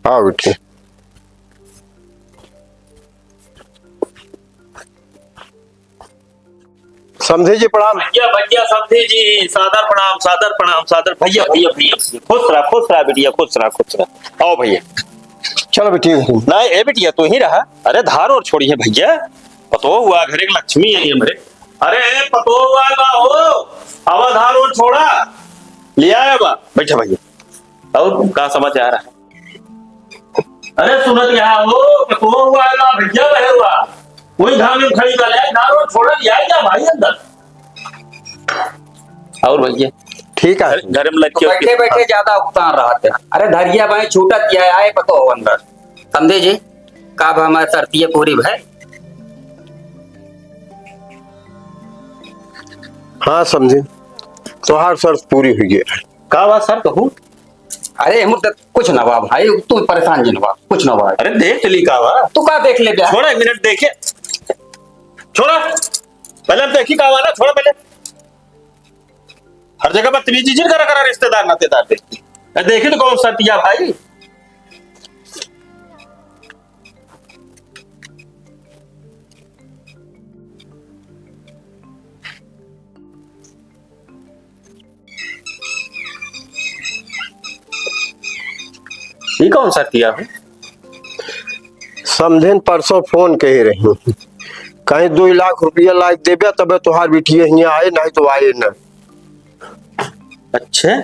हाँ बेटी। समझे जी प्रणाम। भैया भैया समझे जी, सादर प्रणाम सादर प्रणाम सादर। भैया भैया भैया खुश रहा बेटिया, खुश रहा। आओ भैया। चलो बेटी। नहीं ए बेटिया तू ही रहा। अरे धार और छोड़ी है भैया, पतो हुआ घर एक लक्ष्मी है ये मेरे। अरे पतो हुआ बा हो, हवा धार और छोड़ा लिया है बा। बैठा भैया। और का समाचार है? अरे सुनत यहाँ हो, पतो हुआ बा भैया बहे हुआ। वही धाम में खड़ी वाले धार और छोड़ा लिया क्या भाई अंदर? और भैया ठीक है। घर में लड़की बैठे बैठे ज्यादा उतार रहा था। अरे धरिया भाई छूटा किया आए पतो हो अंदर। समझे जी का हमारे शर्तिये पूरी भाई। हाँ समझे, तो हर शर्त पूरी हुई है। का बात सर कहूँ? अरे मुद्दत कुछ ना बा भाई, तू परेशान जिन बा कुछ ना बा। अरे देख ली का बा, तू का देख ले ब्याह। छोड़ा एक मिनट देखे, छोड़ा पहले देखी का वाला, छोड़ा पहले। हर जगह बदतमीजी करा रिश्तेदार नातेदार देखी तो कौन शर्तिया भाई। ये कौन शर्तिया है? समझे परसों फोन कह रही कहीं 2 लाख रुपया लाख देबे तबे तुहार बिटिया यहाँ आए, नहीं तो आए न। अच्छा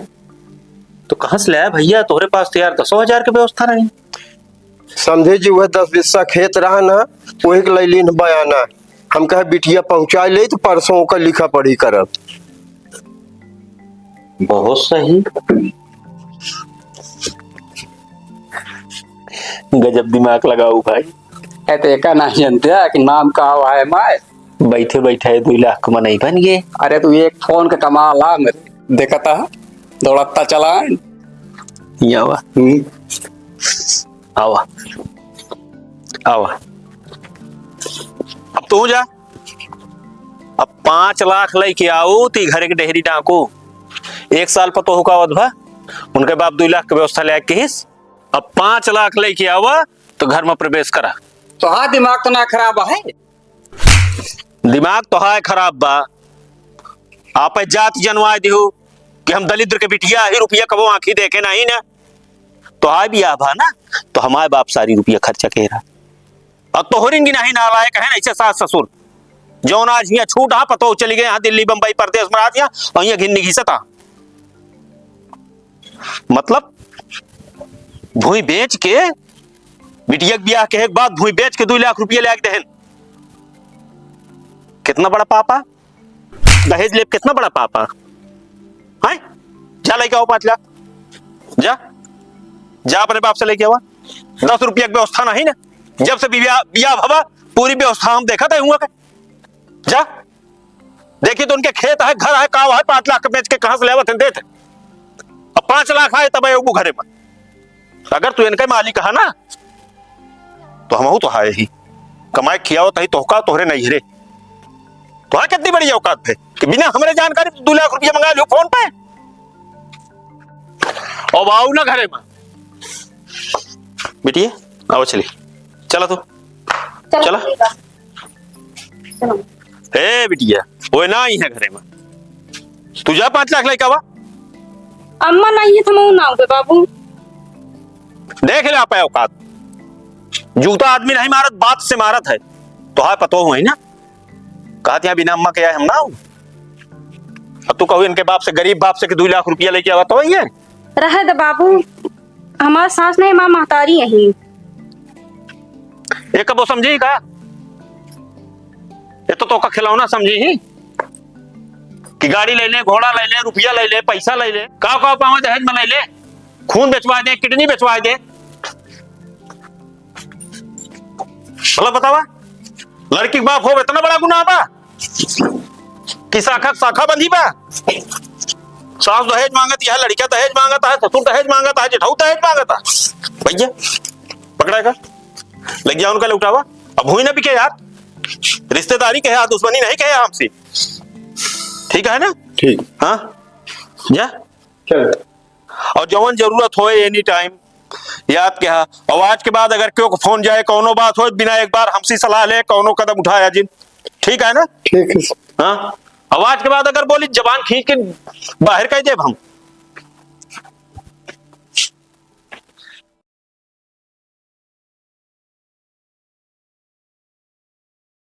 तो कहाँ से लाया भैया? तोहरे पास तो यार 10,000 की व्यवस्था नहीं। समझे जी वह 10 बिस्सा खेत रहा ना, वही के लैलिन बयाना। हम कहे बिटिया पहुंचा ले तो परसों का लिखा पढ़ी करब। बहुत सही, गजब दिमाग लगाऊ भाई। कहते का नहीं जानते कि नाम का हुआ है माए। बैठे बैठे 2 लाख का नहीं बन गए। अरे तू एक फोन का कमाल आ मेरे देखता दौड़ता चला। आवा आवा आवा, अब तू जा। अब 5 लाख लेके आओ ती घर के डेहरी डाको। 1 साल पतो होगा वधवा, उनके बाप 2 लाख की व्यवस्था ले के हिस। अब 5 लाख लेके आवा तो घर में प्रवेश करा। तो हाँ दिमाग तो ना खराब है। दिमाग तो है खराब बा। आप जात जनवाए दिहो कि हम दलिद्र के बिटिया ही रुपया कबो आंखी देखे नहीं ना। तो हाय भी आभा ना, तो हमारे बाप सारी रुपया खर्चा कह रहा। और तोहरिन की नहीं नालायक है ऐसे सास ससुर जौन आज यहाँ छूट हा पतो चली गए यहाँ दिल्ली बंबई परदेश में आ दिया और यहाँ घिन्नी घिसता। मतलब भूमि बेच के बिटिया के ब्याह के बाद भूमि बेच के 2 लाख रुपया ले दहन। कितना बड़ा पापा दहेज ले, कितना बड़ा पापा है। जा लेके आओ 5 लाख, जा जा अपने बाप से लेके आवा। 10 रुपया की व्यवस्था नहीं ना, जब से बिया भवा पूरी व्यवस्था हम देखा था हुआ के। जा देखिए तो उनके खेत है घर है काव है, 5 लाख बेच के कहां से लेवत देते। अब 5 लाख आए तब वो घरे में। अगर तू इनके मालिक है ना तो हम तो है ही कमाए खियाओ तही तोहका तोहरे नहीं रे। तो है कितनी बड़ी औकात है कि बिना हमारे जानकारी 2 लाख रुपया मंगा लो फोन पे और आओ ना घरे में। बेटिए आओ चली, चला तू चला। ए बिटिया वो ना ही है घरे में, तू जा 5 लाख लेके आवा। अम्मा नहीं है तो ना होगे बाबू। देख ले आप औकात, जूता आदमी नहीं मारत बात से मारत है। तो है पतो हुआ ना, कहा यहाँ बिना अम्मा के आए हम ना हूं। अब तू कहो इनके बाप से, गरीब बाप से कि 2 लाख रुपया लेके आवा तो ये रहे दे बाबू, हमारा सास नहीं माँ महतारी यही। ये कब वो समझी का? ये तो का खिलौना समझी ही कि गाड़ी ले ले, घोड़ा ले ले, रुपया ले ले, पैसा ले ले, का पावे दहेज में ले ले, खून बेचवा दे, किडनी बेचवा दे। मतलब बतावा लड़की बाप हो इतना बड़ा गुनाह बा कि शाखा शाखा बंधी बा। सास दहेज मांगती है, लड़कियां दहेज मांगता है, ससुर दहेज मांगता है, जेठाऊ दहेज मांगता है। भैया पकड़ेगा लग गया उनका लुटावा। अब हुई ना बिके यार, रिश्तेदारी कहे दुश्मनी नहीं कहे हमसे। ठीक है ना? ठीक। हाँ जा चल। और जवन जरूरत हो एनी टाइम याद क्या है? और आज के बाद अगर क्यों फोन जाए कौनो बात हो बिना एक बार हमसे सलाह ले कौनो कदम उठाया जिन, ठीक है ना? ठीक है। हाँ, आवाज के बाद अगर बोली जबान खींच के बाहर कह दे हम।